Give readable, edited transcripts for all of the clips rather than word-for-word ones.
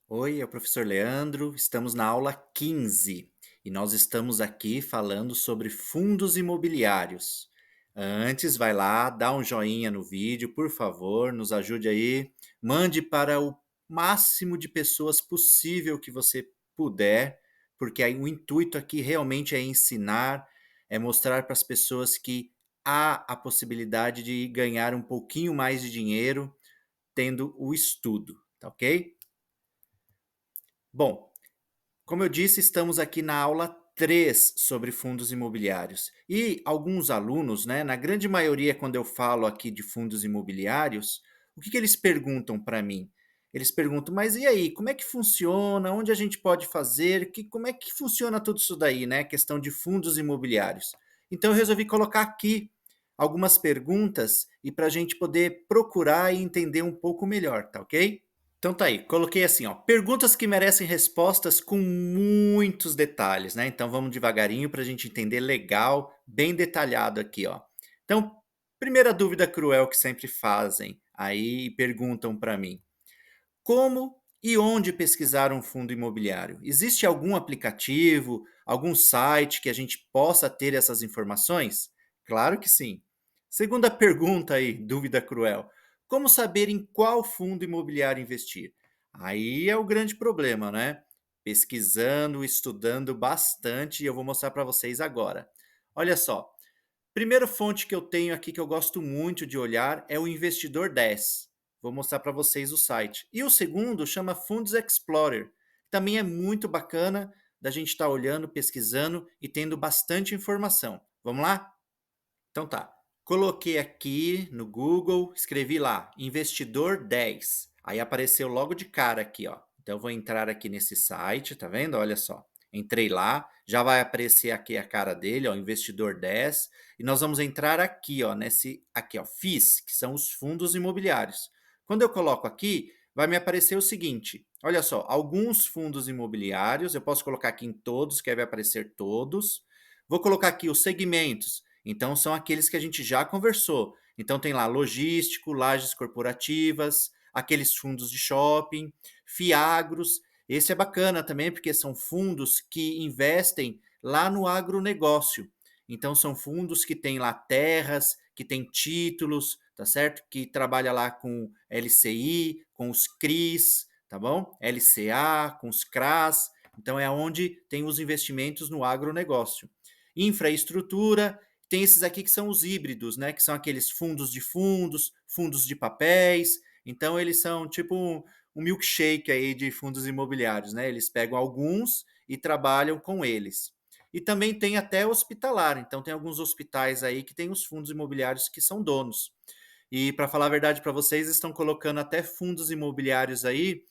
Oi, é o professor Leandro. Estamos na aula 15 e nós estamos aqui falando sobre fundos imobiliários. Antes, vai lá, dá um joinha no vídeo, por favor, nos ajude aí. Mande para o máximo de pessoas possível que você puder, porque aí o intuito aqui realmente é ensinar, é mostrar para as pessoas que há a possibilidade de ganhar um pouquinho mais de dinheiro tendo o estudo, tá ok? Bom, como eu disse, estamos aqui na aula 3 sobre fundos imobiliários. E alguns alunos, né, na grande maioria, quando eu falo aqui de fundos imobiliários, o que eles perguntam para mim? Eles perguntam, mas e aí, como é que funciona? Onde a gente pode fazer? Como é que funciona tudo isso daí, né? Questão de fundos imobiliários. Então eu resolvi colocar aqui algumas perguntas e para a gente poder procurar e entender um pouco melhor, tá ok? Então tá aí, coloquei assim, ó, perguntas que merecem respostas com muitos detalhes, né? Então vamos devagarinho para a gente entender legal, bem detalhado aqui, ó. Então, primeira dúvida cruel que sempre fazem aí e perguntam para mim: como e onde pesquisar um fundo imobiliário? Existe algum aplicativo, algum site que a gente possa ter essas informações? Claro que sim. Segunda pergunta aí, dúvida cruel. Como saber em qual fundo imobiliário investir? Aí é o grande problema, né? Pesquisando, estudando bastante, e eu vou mostrar para vocês agora. Olha só, primeira fonte que eu tenho aqui que eu gosto muito de olhar é o Investidor 10. Vou mostrar para vocês o site. E o segundo chama Funds Explorer. Também é muito bacana da gente estar olhando, pesquisando e tendo bastante informação. Vamos lá? Então tá. Coloquei aqui no Google, escrevi lá, Investidor 10. Aí apareceu logo de cara aqui, ó. Então eu vou entrar aqui nesse site, tá vendo? Olha só. Entrei lá, já vai aparecer aqui a cara dele, ó, Investidor 10, e nós vamos entrar aqui, ó, nesse aqui, ó, FIIs, que são os fundos imobiliários. Quando eu coloco aqui, vai me aparecer o seguinte: olha só, alguns fundos imobiliários, eu posso colocar aqui em todos, que aí vai aparecer todos. Vou colocar aqui os segmentos. Então, são aqueles que a gente já conversou. Então, tem lá logístico, lajes corporativas, aqueles fundos de shopping, fiagros. Esse é bacana também, porque são fundos que investem lá no agronegócio. Então, são fundos que têm lá terras, que têm títulos, tá certo? Que trabalha lá com LCI, com os CRIs, tá bom? LCA, com os CRAs. Então, é onde tem os investimentos no agronegócio. Infraestrutura, tem esses aqui que são os híbridos, né? Que são aqueles fundos de fundos, fundos de papéis. Então, eles são tipo um milkshake aí de fundos imobiliários, né? Eles pegam alguns e trabalham com eles. E também tem até hospitalar. Então, tem alguns hospitais aí que tem os fundos imobiliários que são donos. E, para falar a verdade para vocês, estão colocando até fundos imobiliários aí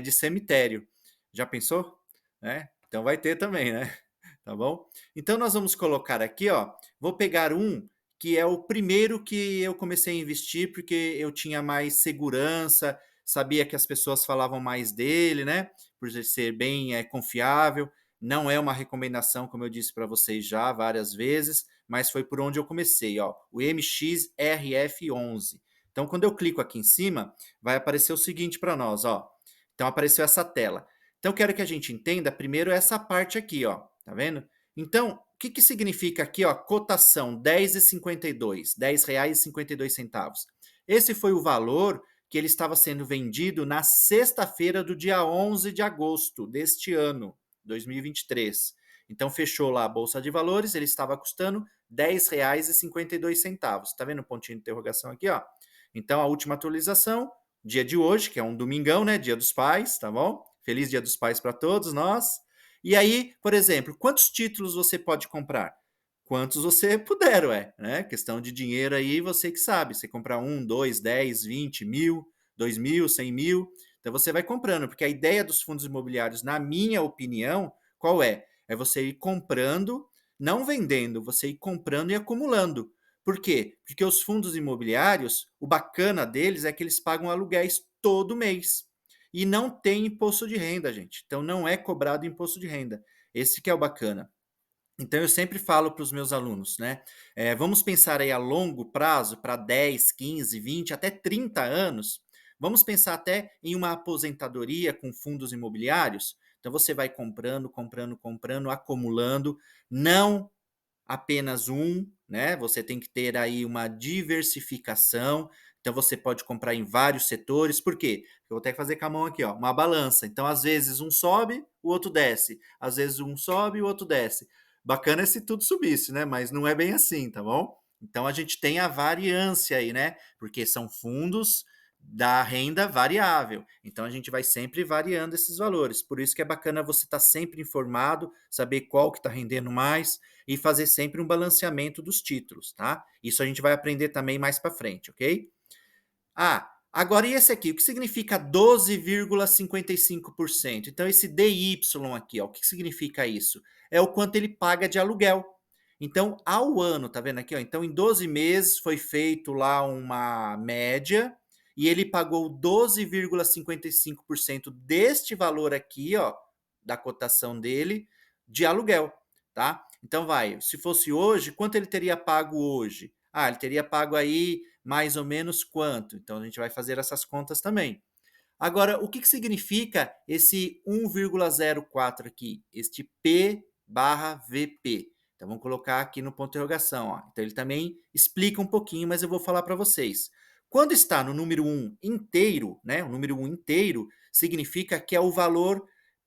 de cemitério. Já pensou? Né? Então, vai ter também, né? Tá bom? Então nós vamos colocar aqui, ó, vou pegar um que é o primeiro que eu comecei a investir porque eu tinha mais segurança, sabia que as pessoas falavam mais dele, né? Por ser bem confiável. Não é uma recomendação, como eu disse para vocês já várias vezes, mas foi por onde eu comecei, ó, o MXRF11. Então, quando eu clico aqui em cima, vai aparecer o seguinte para nós, ó. Então, apareceu essa tela. Então, eu quero que a gente entenda primeiro essa parte aqui, ó. Tá vendo? Então, o que significa aqui, ó, cotação 10,52, R$ 10,52. Esse foi o valor que ele estava sendo vendido na sexta-feira do dia 11 de agosto deste ano, 2023. Então, fechou lá a Bolsa de Valores, ele estava custando R$ 10,52. Tá vendo o pontinho de interrogação aqui, ó? Então, a última atualização, dia de hoje, que é um domingão, né? Dia dos Pais, tá bom? Feliz Dia dos Pais para todos nós. E aí, por exemplo, quantos títulos você pode comprar? Quantos você puder, ué, né? Questão de dinheiro aí, você que sabe. Você comprar 1, 2, 10, 20, 1.000, 2.000, 100.000. Então você vai comprando, porque a ideia dos fundos imobiliários, na minha opinião, qual é? É você ir comprando, não vendendo, você ir comprando e acumulando. Por quê? Porque os fundos imobiliários, o bacana deles é que eles pagam aluguéis todo mês. E não tem imposto de renda, gente. Então não é cobrado imposto de renda. Esse que é o bacana. Então eu sempre falo para os meus alunos, né? Vamos pensar aí a longo prazo, para 10, 15, 20, até 30 anos. Vamos pensar até em uma aposentadoria com fundos imobiliários? Então você vai comprando, comprando, comprando, acumulando, não apenas um, né? Você tem que ter aí uma diversificação. Então você pode comprar em vários setores. Por quê? Eu vou até fazer com a mão aqui, ó, uma balança. Então às vezes um sobe, o outro desce. Às vezes um sobe, o outro desce. Bacana é se tudo subisse, né? Mas não é bem assim, tá bom? Então a gente tem a variância aí, né? Porque são fundos da renda variável. Então a gente vai sempre variando esses valores. Por isso que é bacana você estar sempre informado, saber qual que está rendendo mais e fazer sempre um balanceamento dos títulos, tá? Isso a gente vai aprender também mais para frente, ok? Ah, agora e esse aqui? O que significa 12,55%? Então, esse DY aqui, ó, o que significa isso? É o quanto ele paga de aluguel. Então, ao ano, tá vendo aqui? Ó? Então, em 12 meses foi feito lá uma média e ele pagou 12,55% deste valor aqui, ó, da cotação dele, de aluguel, tá? Então, vai, se fosse hoje, quanto ele teria pago hoje? Ah, ele teria pago aí mais ou menos quanto? Então, a gente vai fazer essas contas também. Agora, o que, que significa esse 1,04 aqui? Este P barra VP. Então, vamos colocar aqui no ponto de interrogação. Ó. Então, ele também explica um pouquinho, mas eu vou falar para vocês. Quando está no número 1 inteiro, né? O número 1 inteiro significa que é o valor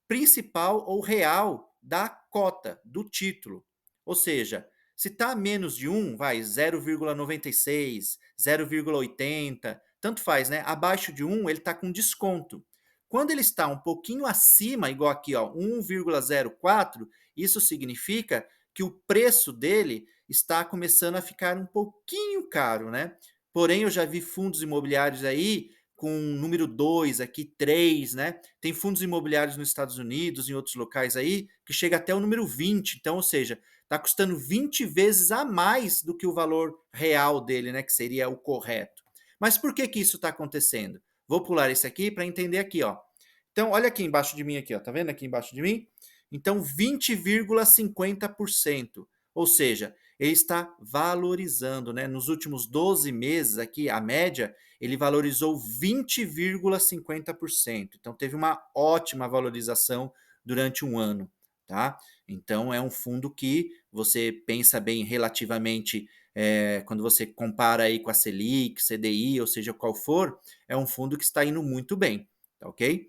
principal ou real da cota, do título. Ou seja, se está menos de 1, vai 0,96, 0,80, tanto faz, né? Abaixo de 1, ele está com desconto. Quando ele está um pouquinho acima, igual aqui, ó, 1,04, isso significa que o preço dele está começando a ficar um pouquinho caro, né? Porém, eu já vi fundos imobiliários aí com número 2 aqui, 3, né? Tem fundos imobiliários nos Estados Unidos, em outros locais aí, que chega até o número 20. Então, ou seja, está custando 20 vezes a mais do que o valor real dele, né? Que seria o correto. Mas por que que isso está acontecendo? Vou pular esse aqui para entender aqui, ó. Então, olha aqui embaixo de mim aqui, ó. Tá vendo aqui embaixo de mim? Então, 20,50%. Ou seja, ele está valorizando, né? Nos últimos 12 meses aqui, a média, ele valorizou 20,50%. Então, teve uma ótima valorização durante um ano, tá? Então, é um fundo que você pensa bem relativamente, quando você compara aí com a Selic, CDI, ou seja, qual for, é um fundo que está indo muito bem, tá ok?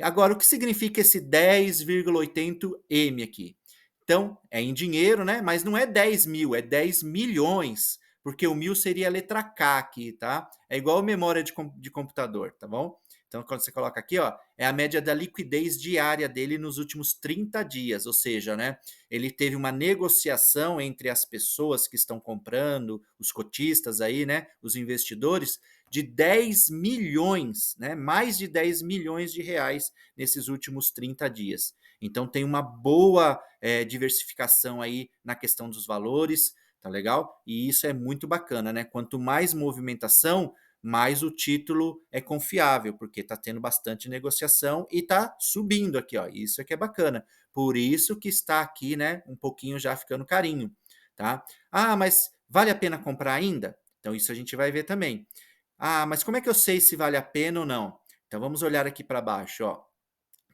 Agora, o que significa esse 10,80M aqui? Então, é em dinheiro, né? Mas não é 10 mil, é 10 milhões, porque o mil seria a letra K aqui, tá? É igual a memória de computador, tá bom? Então, quando você coloca aqui, ó, é a média da liquidez diária dele nos últimos 30 dias, ou seja, né? Ele teve uma negociação entre as pessoas que estão comprando, os cotistas aí, né? Os investidores, de 10 milhões, né? Mais de 10 milhões de reais nesses últimos 30 dias. Então tem uma boa diversificação aí na questão dos valores, tá legal? E isso é muito bacana, né? Quanto mais movimentação, mais o título é confiável, porque está tendo bastante negociação e está subindo aqui, ó. Isso é que é bacana. Por isso que está aqui, né? Um pouquinho já ficando carinho, tá? Ah, mas vale a pena comprar ainda? Então isso a gente vai ver também. Ah, mas como é que eu sei se vale a pena ou não? Então vamos olhar aqui para baixo, ó.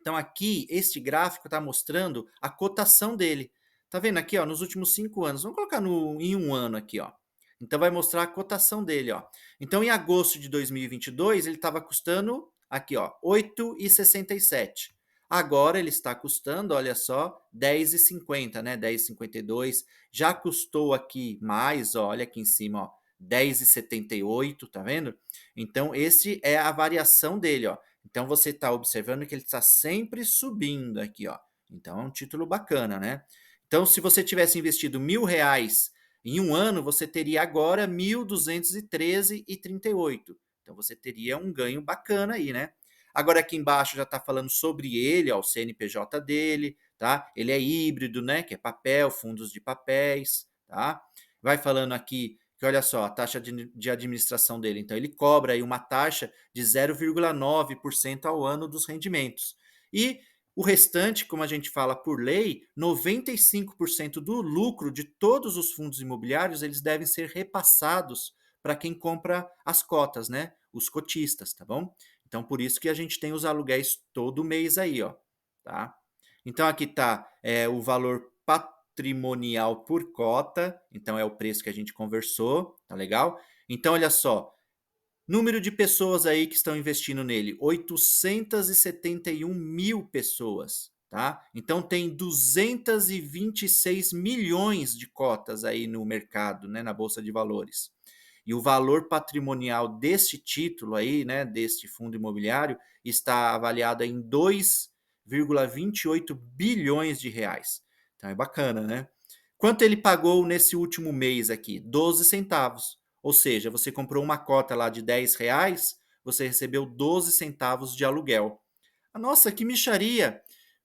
Então aqui, este gráfico está mostrando a cotação dele. Tá vendo aqui, ó, nos últimos 5 anos. Vamos colocar em um ano aqui, ó. Então vai mostrar a cotação dele, ó. Então em agosto de 2022 ele estava custando aqui, ó, 8,67. Agora ele está custando, olha só, 10,50, né? 10,52. Já custou aqui mais, ó, olha aqui em cima, ó, 10,78, tá vendo? Então esse é a variação dele, ó. Então você está observando que ele está sempre subindo aqui, ó. Então é um título bacana, né? Então, se você tivesse investido R$ 1.000 em um ano, você teria agora 1.213,38. Então você teria um ganho bacana aí, né? Agora aqui embaixo já está falando sobre ele, ó, o CNPJ dele, tá? Ele é híbrido, né? Que é papel, fundos de papéis, tá? Vai falando aqui que olha só, a taxa de administração dele. Então, ele cobra aí uma taxa de 0,9% ao ano dos rendimentos. E o restante, como a gente fala por lei, 95% do lucro de todos os fundos imobiliários, eles devem ser repassados para quem compra as cotas, né? os cotistas, tá bom? Então, por isso que a gente tem os aluguéis todo mês aí, ó, tá? Então, aqui tá o valor patrimonial por cota, então é o preço que a gente conversou, tá legal? Então, olha só, número de pessoas aí que estão investindo nele, 871 mil pessoas, tá? Então tem 226 milhões de cotas aí no mercado, né, na bolsa de valores. E o valor patrimonial deste título aí, né, deste fundo imobiliário, está avaliado em 2,28 bilhões de reais. Então é bacana, né? Quanto ele pagou nesse último mês aqui? 12 centavos. Ou seja, você comprou uma cota lá de R$ 10, você recebeu 12 centavos de aluguel. Nossa, que mixaria!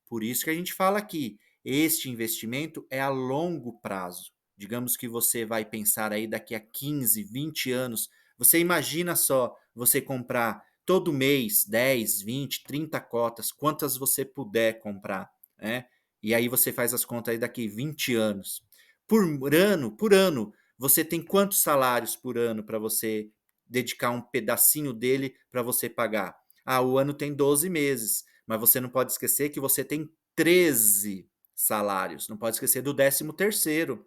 Por isso que a gente fala aqui, este investimento é a longo prazo. Digamos que você vai pensar aí daqui a 15, 20 anos. Você imagina só você comprar todo mês 10, 20, 30 cotas, quantas você puder comprar, né? E aí você faz as contas aí daqui 20 anos. Por ano, você tem quantos salários por ano para você dedicar um pedacinho dele para você pagar? Ah, o ano tem 12 meses, mas você não pode esquecer que você tem 13 salários. Não pode esquecer do 13º,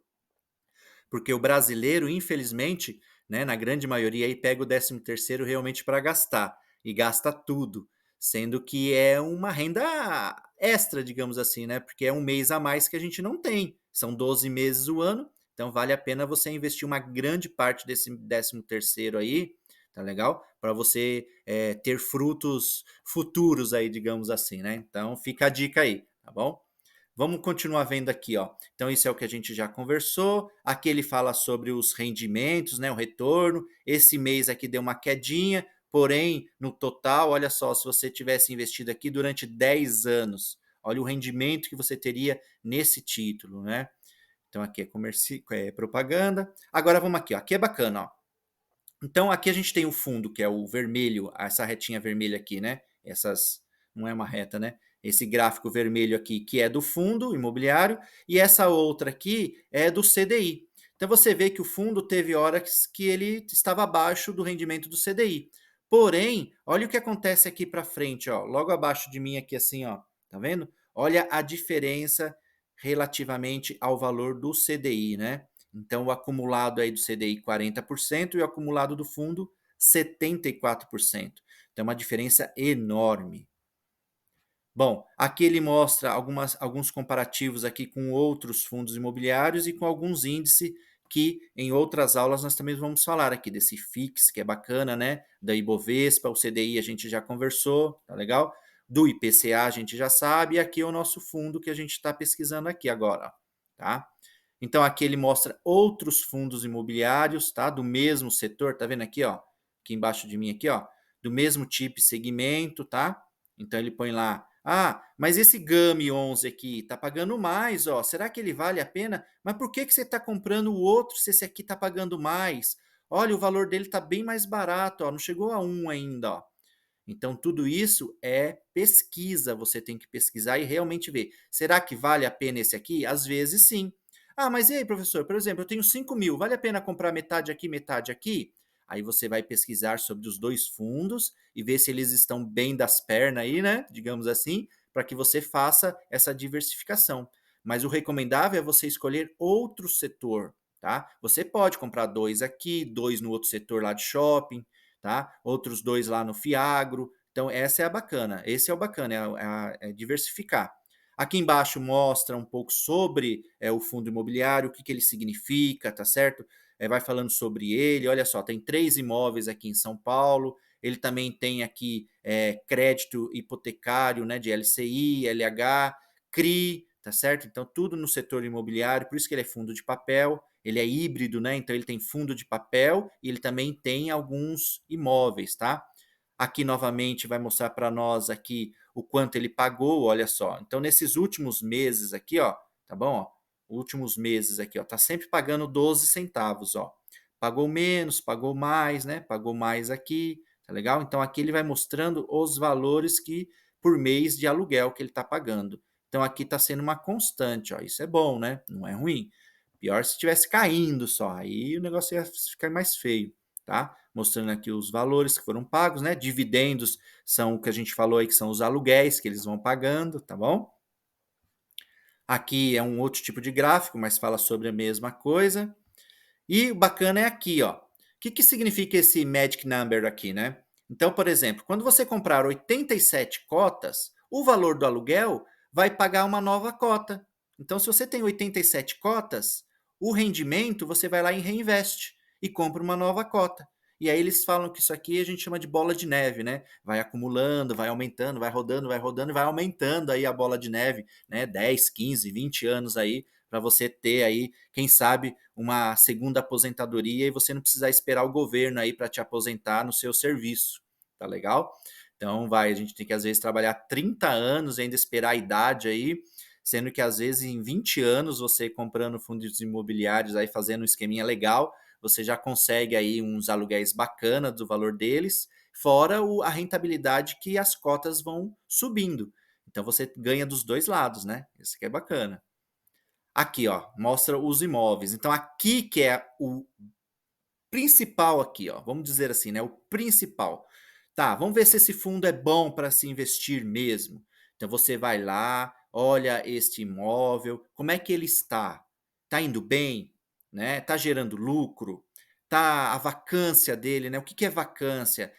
porque o brasileiro, infelizmente, né, na grande maioria, aí pega o 13º realmente para gastar, e gasta tudo, sendo que é uma renda extra, digamos assim, né, porque é um mês a mais que a gente não tem. São 12 meses o ano, então vale a pena você investir uma grande parte desse 13º aí, tá legal? Para você ter frutos futuros aí, digamos assim, né? Então fica a dica aí, tá bom? Vamos continuar vendo aqui, ó. Então, isso é o que a gente já conversou. Aqui ele fala sobre os rendimentos, né? O retorno. Esse mês aqui deu uma quedinha, porém, no total, olha só, se você tivesse investido aqui durante 10 anos, olha o rendimento que você teria nesse título, né? Então, aqui é propaganda. Agora vamos aqui, ó. Aqui é bacana, ó. Então, aqui a gente tem o fundo, que é o vermelho, essa retinha vermelha aqui, né? Essas, não é uma reta, né? Esse gráfico vermelho aqui, que é do fundo imobiliário, e essa outra aqui é do CDI. Então, você vê que o fundo teve horas que ele estava abaixo do rendimento do CDI. Porém, olha o que acontece aqui para frente, ó, logo abaixo de mim aqui assim, ó, tá vendo? Olha a diferença relativamente ao valor do CDI, né? Então, o acumulado aí do CDI 40% e o acumulado do fundo 74%. Então, é uma diferença enorme. Bom, aqui ele mostra alguns comparativos aqui com outros fundos imobiliários e com alguns índices que em outras aulas nós também vamos falar aqui desse FIX, que é bacana, né? Da Ibovespa, o CDI a gente já conversou, tá legal? Do IPCA a gente já sabe, e aqui é o nosso fundo que a gente está pesquisando aqui agora, tá? Então aqui ele mostra outros fundos imobiliários, tá? Do mesmo setor, tá vendo aqui, ó? Aqui embaixo de mim aqui, ó, do mesmo tipo e segmento, tá? Então ele põe lá, ah, mas esse Gami 11 aqui tá pagando mais, ó. Será que ele vale a pena? Mas por que que você está comprando o outro se esse aqui tá pagando mais? Olha, o valor dele tá bem mais barato, ó, não chegou a 1 ainda, ó. Então, tudo isso é pesquisa, você tem que pesquisar e realmente ver. Será que vale a pena esse aqui? Às vezes sim. Ah, mas e aí, professor? Por exemplo, eu tenho 5 mil, vale a pena comprar metade aqui, metade aqui? Aí você vai pesquisar sobre os dois fundos e ver se eles estão bem das pernas aí, né? Digamos assim, para que você faça essa diversificação. Mas o recomendável é você escolher outro setor, tá? Você pode comprar dois aqui, dois no outro setor lá de shopping, tá? Outros dois lá no Fiagro. Então, essa é a bacana. Esse é o bacana, é diversificar. Aqui embaixo mostra um pouco sobre o fundo imobiliário, o que ele significa, tá certo? Vai falando sobre ele. Olha só, tem 3 imóveis aqui em São Paulo. Ele também tem aqui crédito hipotecário, né, de LCI, LH, CRI, tá certo? Então, tudo no setor imobiliário, por isso que ele é fundo de papel. Ele é híbrido, né? Então ele tem fundo de papel e ele também tem alguns imóveis, tá? Aqui novamente vai mostrar para nós aqui o quanto ele pagou, olha só. Então nesses últimos meses aqui, ó, tá bom? Ó, últimos meses aqui, ó, tá sempre pagando 12 centavos, ó. Pagou menos, pagou mais, né? Pagou mais aqui, tá legal? Então aqui ele vai mostrando os valores que por mês de aluguel que ele está pagando. Então aqui está sendo uma constante, ó. Isso é bom, né? Não é ruim. Pior se estivesse caindo só, aí o negócio ia ficar mais feio, tá? mostrando aqui os valores que foram pagos, né? Dividendos são o que a gente falou aí, que são os aluguéis que eles vão pagando, tá bom? Aqui é um outro tipo de gráfico, mas fala sobre a mesma coisa. E o bacana é aqui, ó. O que significa esse magic number aqui, né? Então, por exemplo, quando você comprar 87 cotas, o valor do aluguel vai pagar uma nova cota. Então, se você tem 87 cotas, o rendimento você vai lá e reinveste e compra uma nova cota. E aí eles falam que isso aqui a gente chama de bola de neve, né? Vai acumulando, vai aumentando, vai rodando, vai aumentando aí a bola de neve, né? 10, 15, 20 anos aí para você ter aí, quem sabe, uma segunda aposentadoria e você não precisar esperar o governo aí para te aposentar no seu serviço, tá legal? Então vai, a gente tem que às vezes trabalhar 30 anos e ainda esperar a idade aí, sendo que às vezes em 20 anos você comprando fundos imobiliários aí fazendo um esqueminha legal, você já consegue aí uns aluguéis bacanas do valor deles, fora a rentabilidade que as cotas vão subindo. Então você ganha dos dois lados, né? Isso que é bacana. Aqui, ó, mostra os imóveis. Então, aqui que é o principal aqui, ó, vamos dizer assim, né? O principal. Tá, vamos ver se esse fundo é bom para se investir mesmo. Então, você vai lá, olha este imóvel, como é que ele está? Está indo bem, né? Está gerando lucro? Tá a vacância dele, né? O que que é vacância?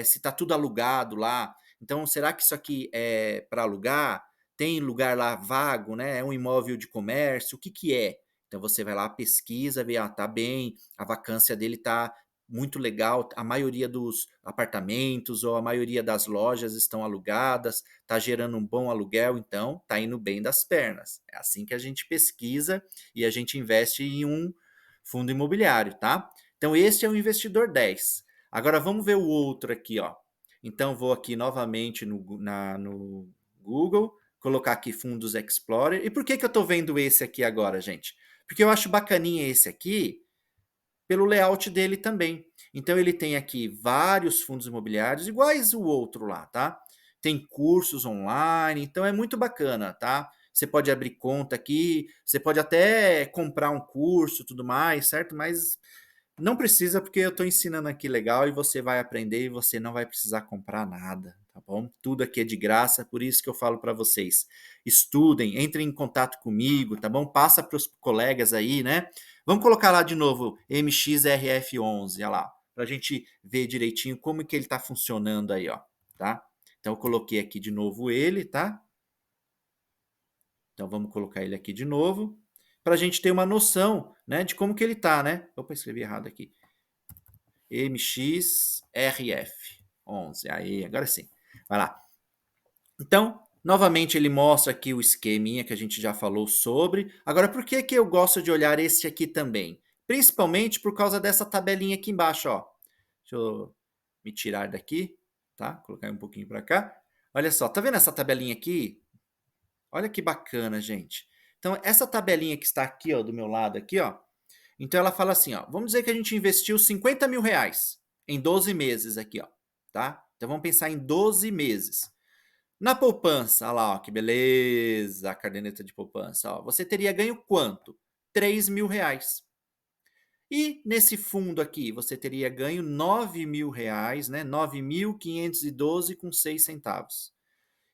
Se está tudo alugado lá. Então, será que isso aqui é para alugar? Tem lugar lá vago, né? É um imóvel de comércio? O que que é? Então você vai lá, pesquisa, vê, tá bem, a vacância dele tá muito legal, a maioria dos apartamentos ou a maioria das lojas estão alugadas, tá gerando um bom aluguel, então tá indo bem das pernas. É assim que a gente pesquisa e a gente investe em um fundo imobiliário, tá? Então este é o investidor 10. Agora vamos ver o outro aqui, ó. Então vou aqui novamente no Google, colocar aqui Fundos Explorer. E por que eu estou vendo esse aqui agora, gente? Porque eu acho bacaninha esse aqui pelo layout dele também. Então ele tem aqui vários fundos imobiliários iguais o outro lá, tá? Tem cursos online, então é muito bacana, tá? Você pode abrir conta aqui, você pode até comprar um curso, tudo mais, certo? Mas não precisa, porque eu estou ensinando aqui legal e você vai aprender e você não vai precisar comprar nada, tá bom? Tudo aqui é de graça, por isso que eu falo para vocês. Estudem, entrem em contato comigo, tá bom? Passa para os colegas aí, né? Vamos colocar lá de novo MXRF11, olha lá, para a gente ver direitinho como que ele está funcionando aí, ó, tá? Então eu coloquei aqui de novo ele, tá? Então vamos colocar ele aqui de novo, para a gente ter uma noção, né, de como que ele tá, né? Opa, escrevi errado aqui. MXRF11. Aí, agora sim. Vai lá. Então, novamente ele mostra aqui o esqueminha que a gente já falou sobre. Agora, por que que eu gosto de olhar este aqui também? Principalmente por causa dessa tabelinha aqui embaixo, ó. Deixa eu me tirar daqui, tá? Colocar um pouquinho para cá. Olha só, tá vendo essa tabelinha aqui? Olha que bacana, gente. Então, essa tabelinha que está aqui, ó, do meu lado aqui, ó, então ela fala assim, ó, vamos dizer que a gente investiu 50 mil reais em 12 meses aqui, ó, tá? Então vamos pensar em 12 meses. Na poupança, olha lá, ó, que beleza, a caderneta de poupança, ó, você teria ganho quanto? 3 mil reais. E nesse fundo aqui, você teria ganho 9 mil reais, né? 9.512 com 6 centavos.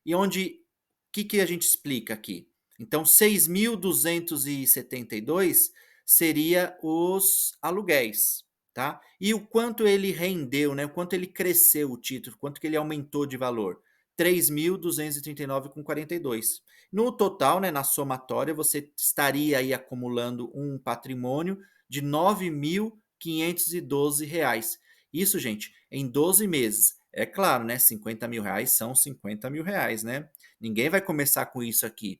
E onde, o que, que a gente explica aqui? Então, 6.272 seria os aluguéis, tá? E o quanto ele rendeu, né? O quanto ele cresceu o título, quanto que ele aumentou de valor? 3.239,42. No total, né, na somatória, você estaria aí acumulando um patrimônio de 9.512 reais. Isso, gente, em 12 meses. É claro, né? 50 mil reais são 50 mil reais, né? Ninguém vai começar com isso aqui.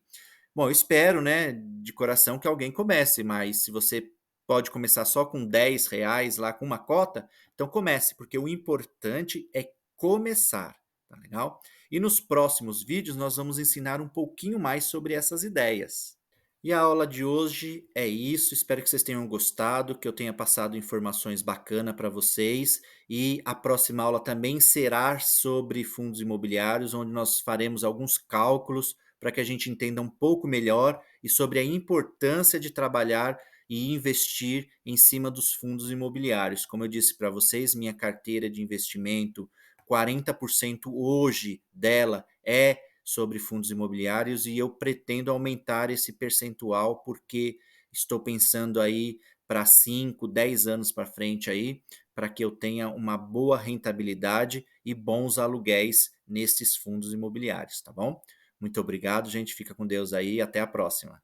Bom, eu espero, né, de coração que alguém comece, mas se você pode começar só com 10 reais lá com uma cota, então comece, porque o importante é começar, tá legal? E nos próximos vídeos nós vamos ensinar um pouquinho mais sobre essas ideias. E a aula de hoje é isso. Espero que vocês tenham gostado, que eu tenha passado informações bacanas para vocês. E a próxima aula também será sobre fundos imobiliários, onde nós faremos alguns cálculos para que a gente entenda um pouco melhor e sobre a importância de trabalhar e investir em cima dos fundos imobiliários. Como eu disse para vocês, minha carteira de investimento, 40% hoje dela é sobre fundos imobiliários e eu pretendo aumentar esse percentual porque estou pensando aí para 5, 10 anos para frente aí, para que eu tenha uma boa rentabilidade e bons aluguéis nesses fundos imobiliários, tá bom? Muito obrigado, gente. Fica com Deus aí. Até a próxima.